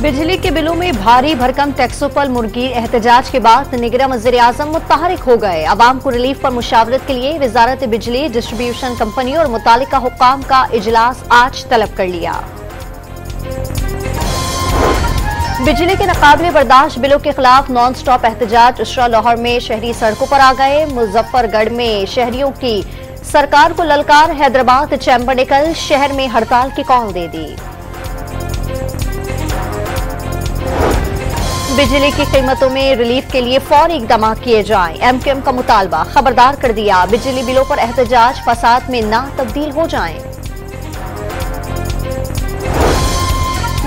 बिजली के बिलों में भारी भरकम टैक्सों पर मुर्गी एहतजाज के बाद निगरान वज़ीर-ए-आज़म मुतहरिक हो गए। अवाम को रिलीफ पर मुशावरत के लिए वजारत बिजली, डिस्ट्रीब्यूशन कंपनी और मुतालिका हुक्काम का इजलास आज तलब कर लिया। बिजली के नाकाबिले बर्दाश्त बिलों के खिलाफ नॉन स्टॉप एहतजाज। उसरा लाहौर में शहरी सड़कों पर आ गए। मुजफ्फरगढ़ में शहरियों की सरकार को ललकार। हैदराबाद चैम्बर ने कल शहर में हड़ताल की कॉल दे दी। बिजली की कीमतों में रिलीफ के लिए फौरी इकदाम किए जाएं। एमक्यूएम का मुतालबा। खबरदार कर दिया, बिजली बिलों पर एहतजाज फसाद में ना तब्दील हो जाएं।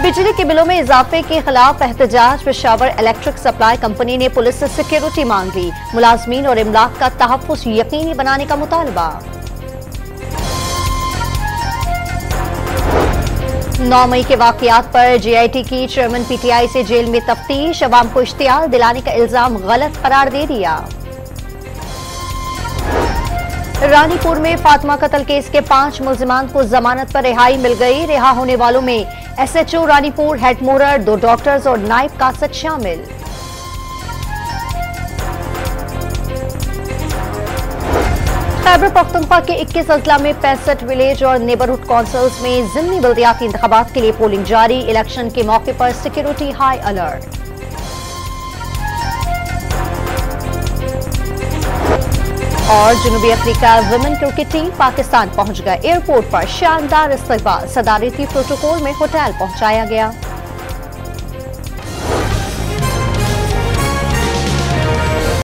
बिजली के बिलों में इजाफे के खिलाफ एहतजाज। पेशावर इलेक्ट्रिक सप्लाई कंपनी ने पुलिस से सिक्योरिटी मांग ली। मुलाजमीन और इमलाक का तहफ्फुज यकीनी बनाने का मुतालबा। 9 मई के वाकयात पर जेआईटी की चेयरमैन पीटीआई से जेल में तफ्तीश। अवाम को इश्तियाल दिलाने का इल्जाम गलत करार दे दिया। रानीपुर में फातिमा कत्ल केस के 5 मुल्जिमान को जमानत पर रिहाई मिल गई। रिहा होने वालों में एसएचओ रानीपुर, हेड मोरर, 2 डॉक्टर्स और नायब कासद शामिल। खैबर पख्तूनख्वा के 21 अजला में 65 विलेज और नेबरहुड काउंसिल्स में ज़िमनी बल्दियाती इंतखाबात के लिए पोलिंग जारी। इलेक्शन के मौके पर सिक्योरिटी हाई अलर्ट। और जनूबी Africa women cricket team Pakistan पहुंच गए। एयरपोर्ट पर शानदार इस्तकबाल। सदारती प्रोटोकॉल में होटल पहुंचाया गया।